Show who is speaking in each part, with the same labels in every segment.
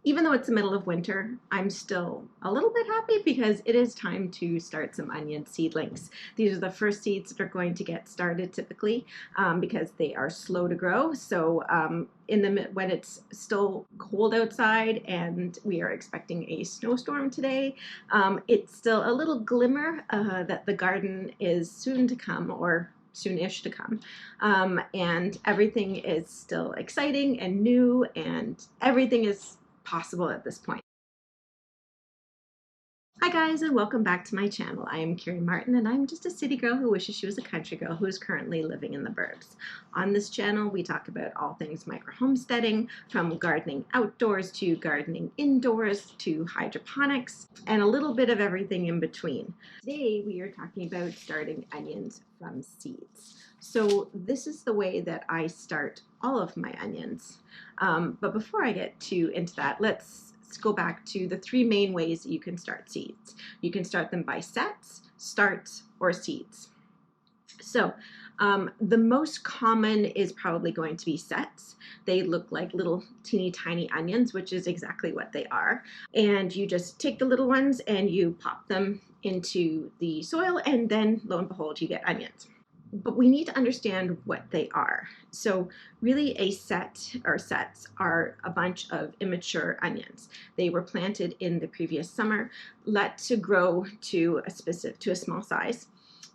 Speaker 1: Even though it's the middle of winter, I'm still a little bit happy because it is time to start some onion seedlings. These are the first seeds that are going to get started typically because they are slow to grow. So when it's still cold outside and we are expecting a snowstorm today, it's still a little glimmer that the garden is soon to come, or soonish to come, and everything is still exciting and new, and everything is possible at this point. Hi guys, and welcome back to my channel. I am Carrie Martin, and I'm just a city girl who wishes she was a country girl who is currently living in the burbs. On this channel, we talk about all things micro homesteading, from gardening outdoors to gardening indoors to hydroponics, and a little bit of everything in between. Today, we are talking about starting onions from seeds. So this is the way that I start all of my onions. But before I get into that, let's go back to the three main ways that you can start seeds. You can start them by sets, starts, or seeds. So the most common is probably going to be sets. They look like little teeny tiny onions, which is exactly what they are. And you just take the little ones and you pop them into the soil, and then lo and behold, you get onions. But we need to understand what they are. So really, a set or sets are a bunch of immature onions. They were planted in the previous summer, let to grow to a small size.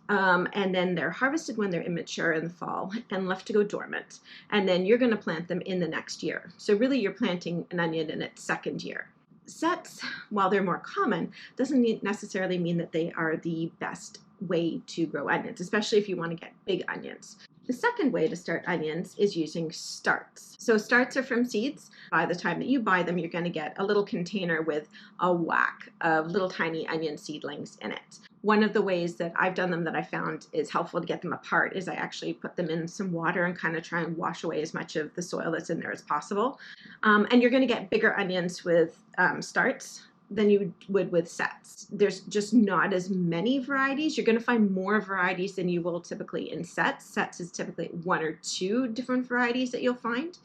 Speaker 1: And then they're harvested when they're immature in the fall and left to go dormant. And then you're going to plant them in the next year. So really, you're planting an onion in its second year. Sets, while they're more common, doesn't necessarily mean that they are the best way to grow onions, especially if you want to get big onions. The second way to start onions is using starts. So starts are from seeds. By the time that you buy them, you're going to get a little container with a whack of little tiny onion seedlings in it. One of the ways that I've done them that I found is helpful to get them apart is I actually put them in some water and kind of try and wash away as much of the soil that's in there as possible. And you're going to get bigger onions with starts than you would with sets. There's just not as many varieties. You're going to find more varieties than you will typically in sets. Sets is typically one or two different varieties that you'll find.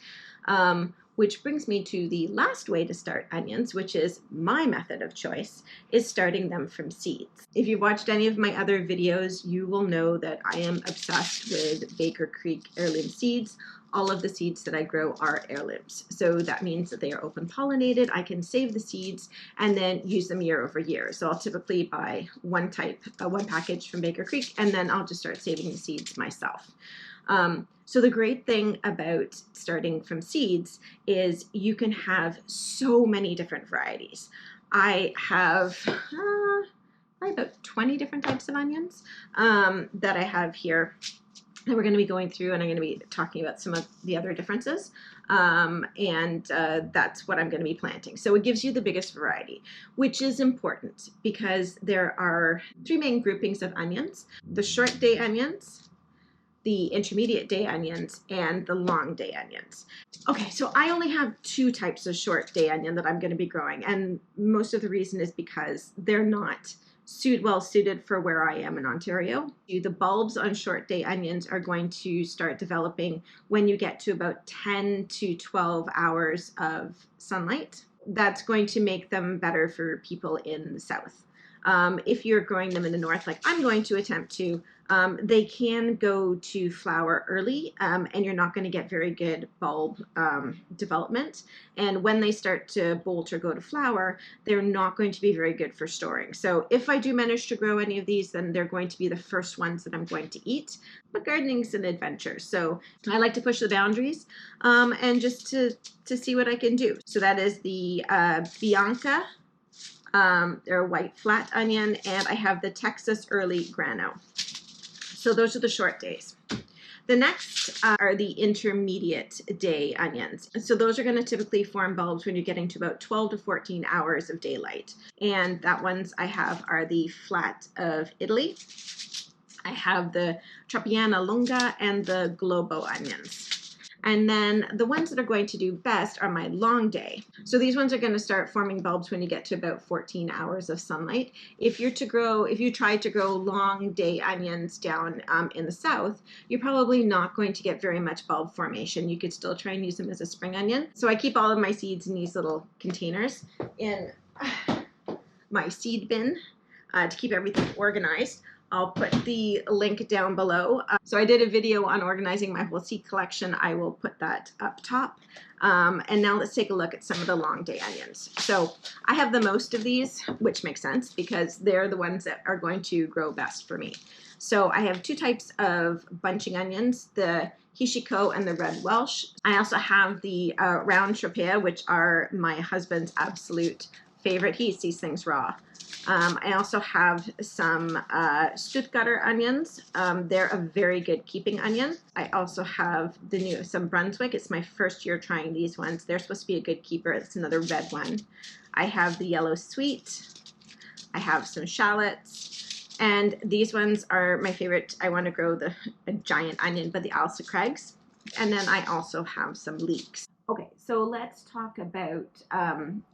Speaker 1: Which brings me to the last way to start onions, which is my method of choice, is starting them from seeds. If you've watched any of my other videos, you will know that I am obsessed with Baker Creek heirloom seeds. All of the seeds that I grow are heirlooms. So that means that they are open pollinated. I can save the seeds and then use them year over year. So I'll typically buy one package from Baker Creek, and then I'll just start saving the seeds myself. So the great thing about starting from seeds is you can have so many different varieties. I have probably about 20 different types of onions that I have here that we're going to be going through, and I'm going to be talking about some of the other differences, and that's what I'm going to be planting. So it gives you the biggest variety, which is important because there are three main groupings of onions: the short day onions, the intermediate day onions, and the long day onions. Okay, so I only have two types of short day onion that I'm going to be growing, and most of the reason is because they're not well suited for where I am in Ontario. The bulbs on short day onions are going to start developing when you get to about 10 to 12 hours of sunlight. That's going to make them better for people in the south. If you're growing them in the north, like I'm going to attempt to, they can go to flower early, and you're not going to get very good bulb development. And when they start to bolt or go to flower, they're not going to be very good for storing. So if I do manage to grow any of these, then they're going to be the first ones that I'm going to eat. But gardening's an adventure, so I like to push the boundaries and just to see what I can do. So that is the Bianca. They're a white flat onion, and I have the Texas Early Grano. So those are the short days. The next are the intermediate day onions. So those are going to typically form bulbs when you're getting to about 12 to 14 hours of daylight. And that ones I have are the Flat of Italy. I have the Trapiana Lunga and the Globo onions. And then the ones that are going to do best are my long day. So these ones are going to start forming bulbs when you get to about 14 hours of sunlight. If you try to grow long day onions down in the south, you're probably not going to get very much bulb formation. You could still try and use them as a spring onion. So I keep all of my seeds in these little containers in my seed bin to keep everything organized. I'll put the link down below. So I did a video on organizing my whole seed collection. I will put that up top. And now let's take a look at some of the long day onions. So I have the most of these, which makes sense because they're the ones that are going to grow best for me. So I have two types of bunching onions, the Hishiko and the Red Welsh. I also have the round Tropea, which are my husband's absolute favorite. He eats these things raw. I also have some Stuttgarter onions. They're a very good keeping onion. I also have some Brunswick. It's my first year trying these ones. They're supposed to be a good keeper. It's another red one. I have the yellow sweet. I have some shallots. And these ones are my favorite. I want to grow a giant onion, but the Ailsa Craigs. And then I also have some leeks. Okay, so let's talk about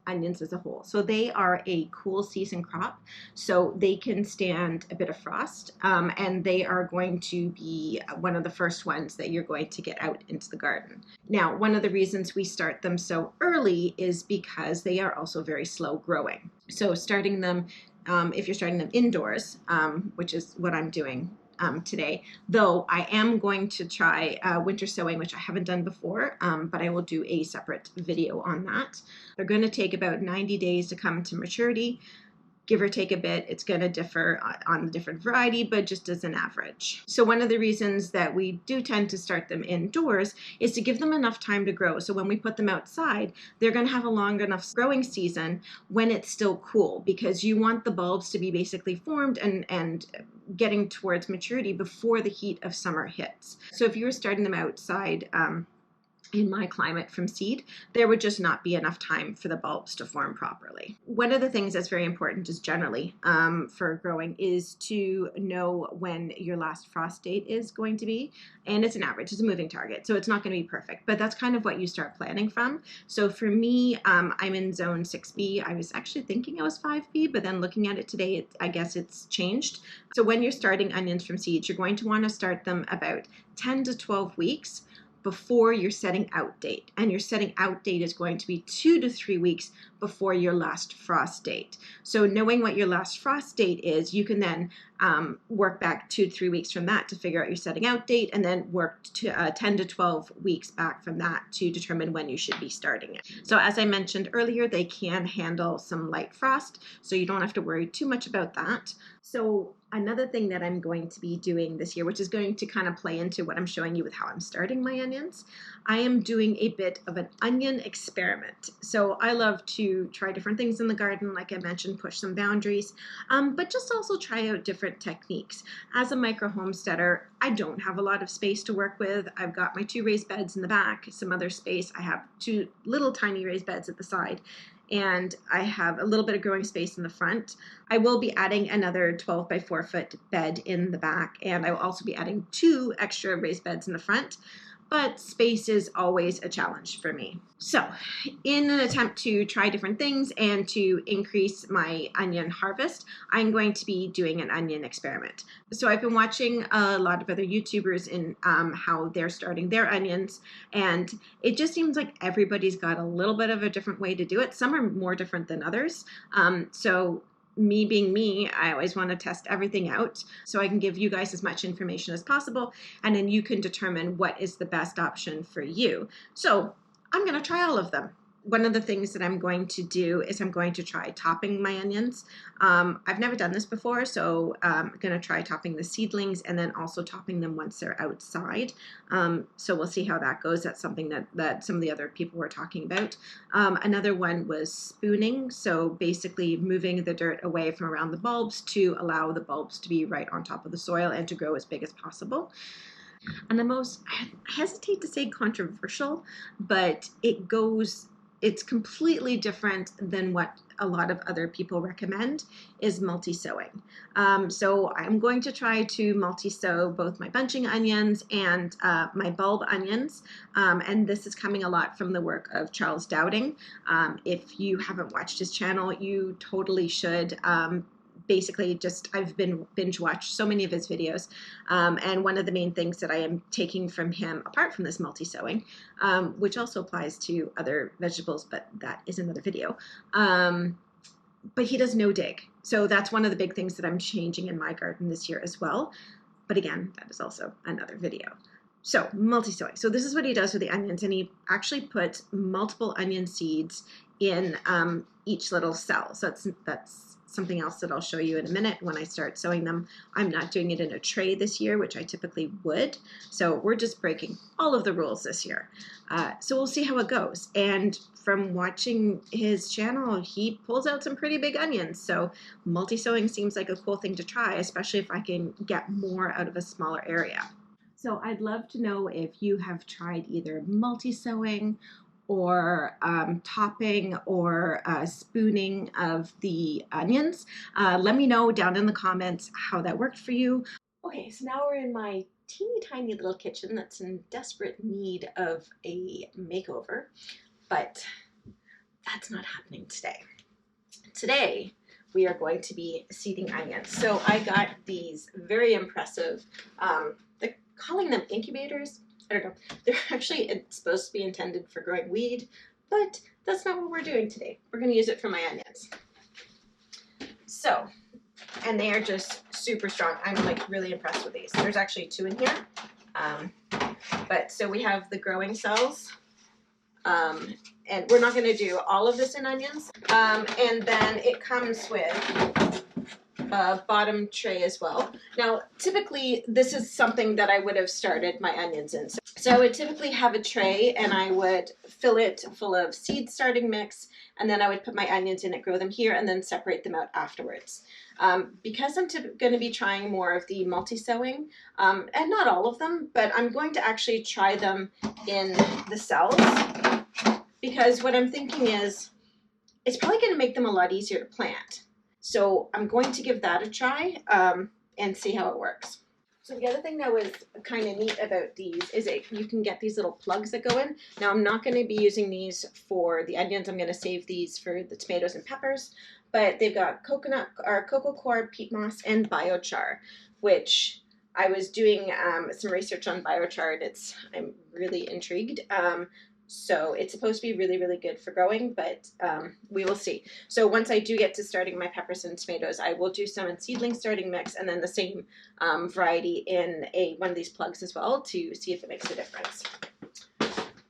Speaker 1: onions as a whole. So they are a cool season crop, so they can stand a bit of frost, and they are going to be one of the first ones that you're going to get out into the garden. Now, one of the reasons we start them so early is because they are also very slow growing. So starting them, if you're starting them indoors, which is what I'm doing today, though I am going to try winter sowing, which I haven't done before, but I will do a separate video on that. They're going to take about 90 days to come to maturity, give or take a bit. It's going to differ on the different variety, but just as an average. So one of the reasons that we do tend to start them indoors is to give them enough time to grow. So when we put them outside, they're going to have a long enough growing season when it's still cool, because you want the bulbs to be basically formed and getting towards maturity before the heat of summer hits. So if you were starting them outside, in my climate from seed, there would just not be enough time for the bulbs to form properly. One of the things that's very important just generally for growing is to know when your last frost date is going to be. And it's an average, it's a moving target, so it's not going to be perfect, but that's kind of what you start planning from. So for me, I'm in zone 6B. I was actually thinking I was 5B, but then looking at it today, I guess it's changed. So when you're starting onions from seeds, you're going to want to start them about 10 to 12 weeks before your setting out date. And your setting out date is going to be 2 to 3 weeks before your last frost date. So knowing what your last frost date is, you can then work back 2 to 3 weeks from that to figure out your setting out date, and then work to 10 to 12 weeks back from that to determine when you should be starting it. So as I mentioned earlier, they can handle some light frost, so you don't have to worry too much about that. So another thing that I'm going to be doing this year, which is going to kind of play into what I'm showing you with how I'm starting my onions, I am doing a bit of an onion experiment. So I love to try different things in the garden, like I mentioned, push some boundaries, but just also try out different techniques. As a micro homesteader, I don't have a lot of space to work with. I've got my 2 raised beds in the back, some other space. I have 2 little tiny raised beds at the side, and I have a little bit of growing space in the front. I will be adding another 12 by 4 foot bed in the back, and I will also be adding 2 extra raised beds in the front. But space is always a challenge for me. So in an attempt to try different things and to increase my onion harvest, I'm going to be doing an onion experiment. So I've been watching a lot of other YouTubers in how they're starting their onions, and it just seems like everybody's got a little bit of a different way to do it. Some are more different than others. So me being me, I always want to test everything out so I can give you guys as much information as possible, and then you can determine what is the best option for you. So I'm going to try all of them. One of the things that I'm going to do is I'm going to try topping my onions. I've never done this before, so I'm going to try topping the seedlings and then also topping them once they're outside. So we'll see how that goes. That's something that some of the other people were talking about. Another one was spooning, so basically moving the dirt away from around the bulbs to allow the bulbs to be right on top of the soil and to grow as big as possible. And the most, I hesitate to say controversial, but it goes it's completely different than what a lot of other people recommend, is multi-sowing. So I'm going to try to multi-sow both my bunching onions and my bulb onions. And this is coming a lot from the work of Charles Dowding. If you haven't watched his channel, you totally should. Basically, I've been binge watched so many of his videos, and one of the main things that I am taking from him, apart from this multi-sowing, which also applies to other vegetables, but that is another video, but he does no dig. So that's one of the big things that I'm changing in my garden this year as well. But again, that is also another video. So multi-sowing. So this is what he does with the onions, and he actually puts multiple onion seeds in each little cell. So that's something else that I'll show you in a minute when I start sowing them. I'm not doing it in a tray this year, which I typically would. So we're just breaking all of the rules this year. So we'll see how it goes. And from watching his channel, he pulls out some pretty big onions. So multi-sowing seems like a cool thing to try, especially if I can get more out of a smaller area. So I'd love to know if you have tried either multi-sowing or topping or spooning of the onions. Let me know down in the comments how that worked for you. Okay, so now we're in my teeny tiny little kitchen that's in desperate need of a makeover, but that's not happening today. Today, we are going to be seeding onions. So I got these very impressive, they're calling them incubators. I don't know. They're actually supposed to be intended for growing weed, but that's not what we're doing today. We're going to use it for my onions. So, and they are just super strong. I'm like really impressed with these. There's actually 2 in here. But so we have the growing cells. And we're not going to do all of this in onions. And then it comes with a bottom tray as well. Now, typically, this is something that I would have started my onions in. So I would typically have a tray, and I would fill it full of seed starting mix, and then I would put my onions in it, grow them here, and then separate them out afterwards. Because I'm going to be trying more of the multi-sowing, and not all of them, but I'm going to actually try them in the cells, because what I'm thinking is it's probably going to make them a lot easier to plant. So I'm going to give that a try and see how it works. So the other thing that was kind of neat about these is you can get these little plugs that go in. Now I'm not going to be using these for the onions. I'm going to save these for the tomatoes and peppers. But they've got coconut or cocoa coir, peat moss, and biochar, which I was doing some research on biochar, and I'm really intrigued. So it's supposed to be really, really good for growing, but we will see. So once I do get to starting my peppers and tomatoes, I will do some in Seedling Starting mix, and then the same variety in one of these plugs as well to see if it makes a difference.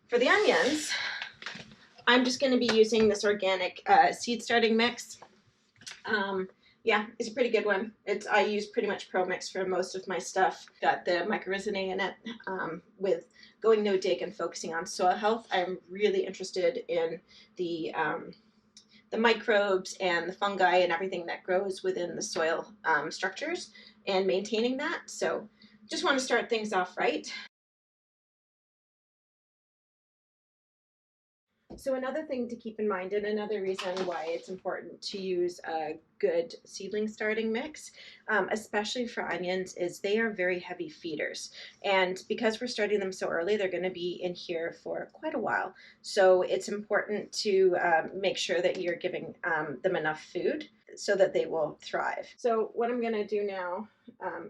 Speaker 1: For the onions, I'm just going to be using this organic seed starting mix. Yeah, it's a pretty good one. I use pretty much Pro Mix for most of my stuff. Got the mycorrhizae in it. With going no dig and focusing on soil health, I'm really interested in the microbes and the fungi and everything that grows within the soil structures and maintaining that. So just want to start things off right. So another thing to keep in mind, and another reason why it's important to use a good seedling starting mix, especially for onions, is they are very heavy feeders. And because we're starting them so early, they're going to be in here for quite a while. So it's important to make sure that you're giving them enough food so that they will thrive. So what I'm going to do now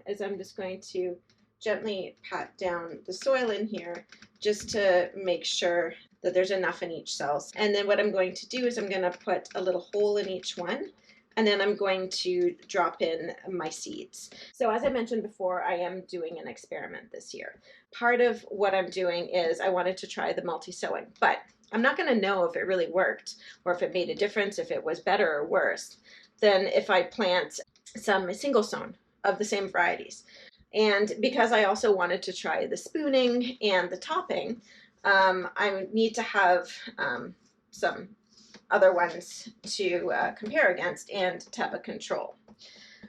Speaker 1: is I'm just going to gently pat down the soil in here just to make sure that there's enough in each cell. And then what I'm going to do is I'm going to put a little hole in each one, and then I'm going to drop in my seeds. So as I mentioned before, I am doing an experiment this year. Part of what I'm doing is I wanted to try the multi-sowing, but I'm not going to know if it really worked or if it made a difference, if it was better or worse than if I plant some single sown of the same varieties. And because I also wanted to try the spooning and the topping, I need to have some other ones to compare against and to have a control.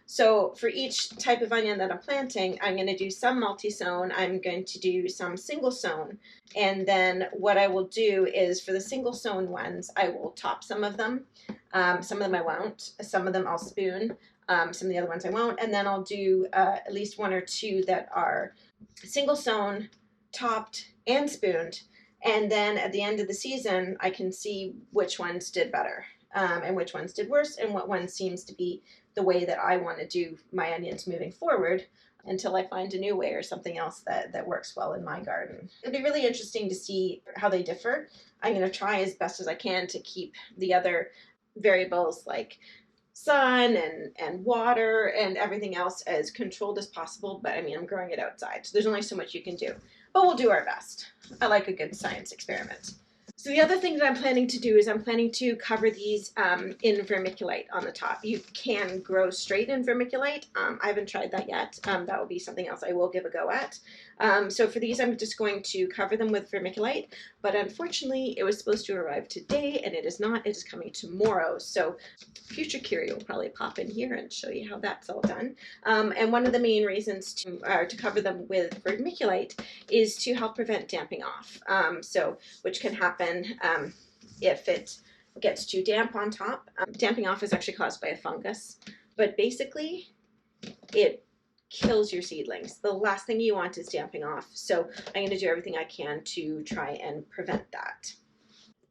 Speaker 1: So for each type of onion that I'm planting, I'm going to do some multi-sown, I'm going to do some single sown, and then what I will do is for the single sown ones, I will top some of them. Some of them I won't, some of them I'll spoon, some of the other ones I won't, and then I'll do at least one or two that are single sown, topped, and spooned. And then at the end of the season, I can see which ones did better and which ones did worse, and what one seems to be the way that I want to do my onions moving forward until I find a new way or something else that works well in my garden. It'll be really interesting to see how they differ. I'm going to try as best as I can to keep the other variables like sun and water and everything else as controlled as possible, but I mean, I'm growing it outside, so there's only so much you can do, but we'll do our best. I like a good science experiment. So the other thing that I'm planning to do is I'm planning to cover these in vermiculite on the top. You can grow straight in vermiculite. I haven't tried that yet. That will be something else I will give a go at. So for these, I'm just going to cover them with vermiculite, but unfortunately it was supposed to arrive today and it is not. It is coming tomorrow. So future Curie will probably pop in here and show you how that's all done. And one of the main reasons to cover them with vermiculite is to help prevent damping off. Which can happen if it gets too damp on top. Damping off is actually caused by a fungus, but basically it kills your seedlings. The last thing you want is damping off. So I'm going to do everything I can to try and prevent that.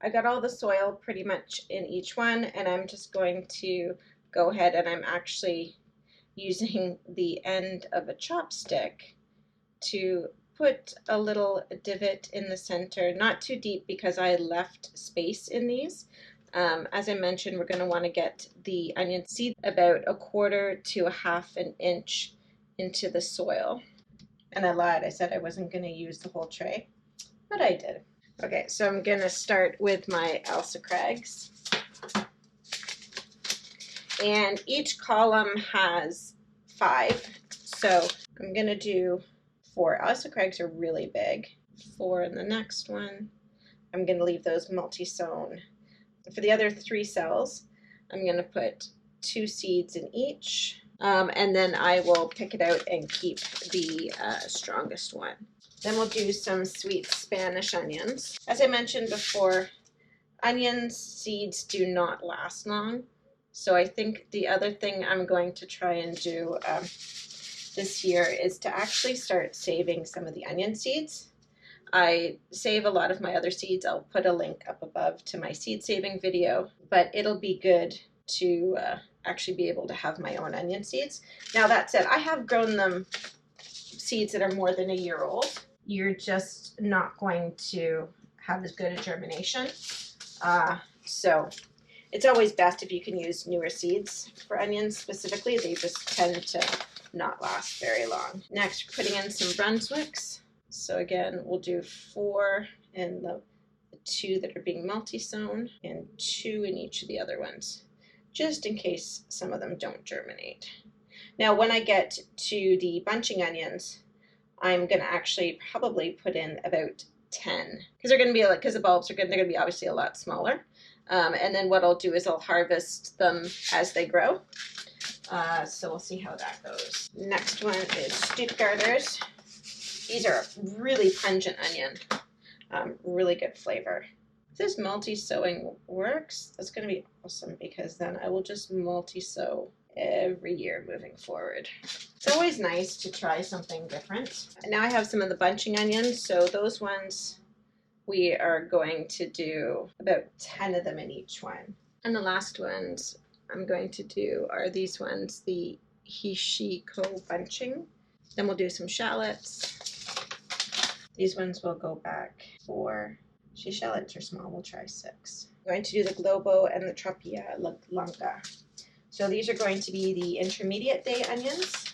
Speaker 1: I got all the soil pretty much in each one, and I'm just going to go ahead and I'm actually using the end of a chopstick to put a little divot in the center, not too deep because I left space in these. As I mentioned, we're going to want to get the onion seed about 1/4 to 1/2 an inch into the soil. And I lied, I said I wasn't going to use the whole tray, but I did. Okay, so I'm going to start with my Elsa Craigs. And each column has 5, so I'm going to do 4. Elsa Craigs are really big. 4 in the next one. I'm going to leave those multi-sown. For the other 3 cells, I'm going to put 2 seeds in each, and then I will pick it out and keep the strongest one. Then we'll do some sweet Spanish onions. As I mentioned before, onion seeds do not last long, so I think the other thing I'm going to try and do this year is to actually start saving some of the onion seeds. I save a lot of my other seeds. I'll put a link up above to my seed saving video, but it'll be good to actually be able to have my own onion seeds. Now that said, I have grown them seeds that are more than a year old. You're just not going to have as good a germination. So it's always best if you can use newer seeds for onions specifically. They just tend to not last very long. Next, putting in some Brunswicks. So again, we'll do 4 in the 2 that are being multi-sown and 2 in each of the other ones, just in case some of them don't germinate. Now, when I get to the bunching onions, I'm going to actually probably put in about 10 because they're going to be like, because the bulbs are good, they're going to be obviously a lot smaller. And then what I'll do is I'll harvest them as they grow. So we'll see how that goes. Next one is Stuttgarters. These are a really pungent onion, really good flavor. If this multi-sowing works, that's going to be awesome because then I will just multi-sow every year moving forward. It's always nice to try something different. And now I have some of the bunching onions, so those ones we are going to do about 10 of them in each one. And the last ones I'm going to do are these ones, the Hishiko bunching. Then we'll do some shallots. These ones will go back 4. Shallots are small, we'll try 6. I'm going to do the Globo and the Tropea Lunga. So these are going to be the intermediate day onions.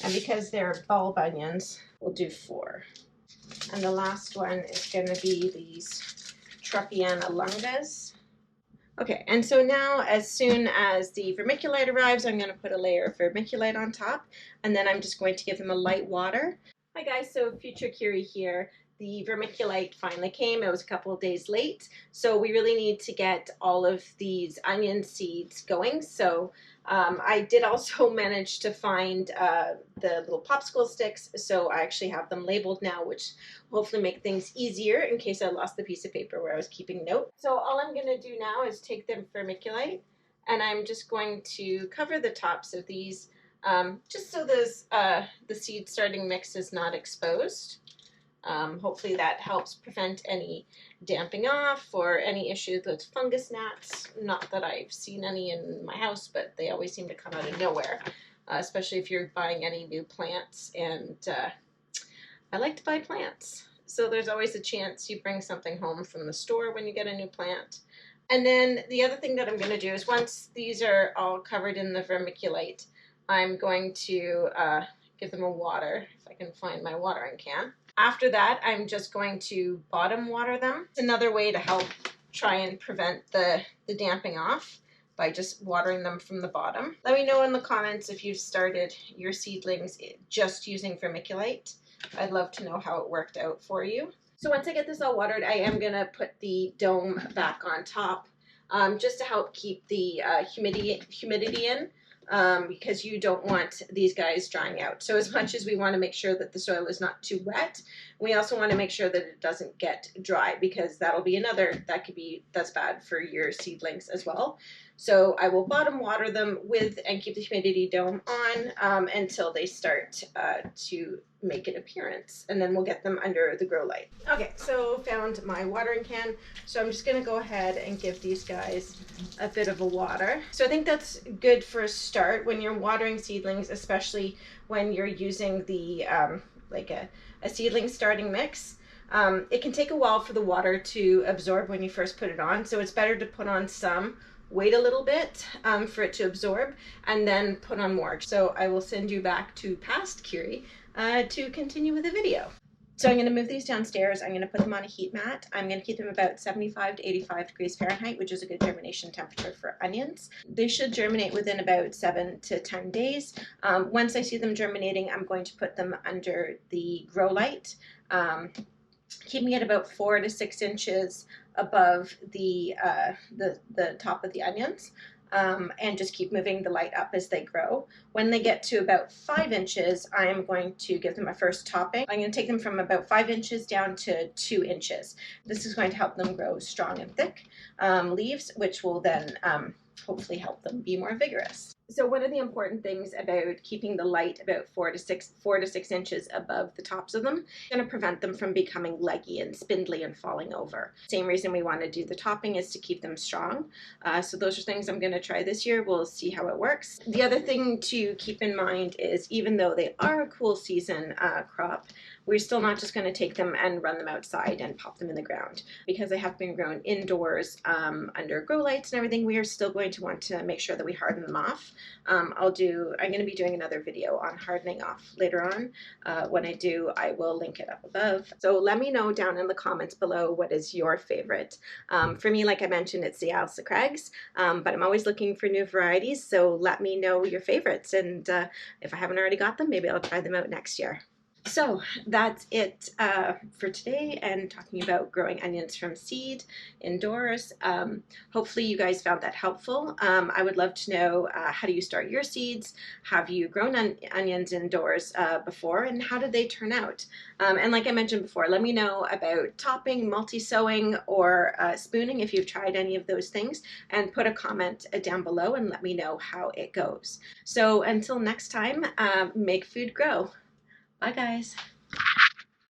Speaker 1: And because they're bulb onions, we'll do 4. And the last one is going to be these Tropiana Lungas. Okay, and so now as soon as the vermiculite arrives, I'm going to put a layer of vermiculite on top, and then I'm just going to give them a light water. Hi guys, so Future Curie here. the vermiculite finally came. It was a couple of days late, so we really need to get all of these onion seeds going. So I did also manage to find the little popsicle sticks, so I actually have them labeled now, which will hopefully make things easier in case I lost the piece of paper where I was keeping notes. So all I'm going to do now is take the vermiculite, and I'm just going to cover the tops of these just so the seed starting mix is not exposed. Hopefully that helps prevent any damping off or any issues with fungus gnats. Not that I've seen any in my house, but they always seem to come out of nowhere, especially if you're buying any new plants. And I like to buy plants, so there's always a chance you bring something home from the store when you get a new plant. And then the other thing that I'm going to do is once these are all covered in the vermiculite, I'm going to give them a water, if I can find my watering can. After that, I'm just going to bottom water them. It's another way to help try and prevent the damping off by just watering them from the bottom. Let me know in the comments if you've started your seedlings just using vermiculite. I'd love to know how it worked out for you. So once I get this all watered, I am gonna put the dome back on top just to help keep the humidity in. Because you don't want these guys drying out. So as much as we want to make sure that the soil is not too wet, we also want to make sure that it doesn't get dry, because that'll be that's bad for your seedlings as well. So I will bottom water them and keep the humidity dome on until they start to make an appearance, and then we'll get them under the grow light. Okay, so found my watering can. So I'm just gonna go ahead and give these guys a bit of a water. So I think that's good for a start when you're watering seedlings, especially when you're using the like a seedling starting mix. It can take a while for the water to absorb when you first put it on, so it's better to put on some, wait a little bit for it to absorb, and then put on more. So I will send you back to past Curie to continue with the video. So I'm going to move these downstairs. I'm going to put them on a heat mat. I'm going to keep them about 75 to 85 degrees Fahrenheit, which is a good germination temperature for onions. They should germinate within about 7 to 10 days. Once I see them germinating, I'm going to put them under the grow light, keeping it about 4 to 6 inches above the top of the onions. And just keep moving the light up as they grow. When they get to about 5 inches, I am going to give them a first topping. I'm going to take them from about 5 inches down to 2 inches. This is going to help them grow strong and thick leaves, which will then hopefully help them be more vigorous. So one of the important things about keeping the light about 4 to 6 inches above the tops of them is going to prevent them from becoming leggy and spindly and falling over. Same reason we want to do the topping is to keep them strong. So those are things I'm going to try this year. We'll see how it works. The other thing to keep in mind is even though they are a cool season crop, we're still not just going to take them and run them outside and pop them in the ground. Because they have been grown indoors under grow lights and everything, we are still going to want to make sure that we harden them off. I'm going to be doing another video on hardening off later on. When I do, I will link it up above. So let me know down in the comments below what is your favorite. For me, like I mentioned, it's the Ailsa Crags, but I'm always looking for new varieties, so let me know your favorites, and if I haven't already got them, maybe I'll try them out next year. So that's it for today, and talking about growing onions from seed indoors. Hopefully you guys found that helpful. I would love to know how do you start your seeds? Have you grown onions indoors before, and how did they turn out? And like I mentioned before, let me know about topping, multi-sowing, or spooning if you've tried any of those things, and put a comment down below and let me know how it goes. So until next time, make food grow. Bye guys.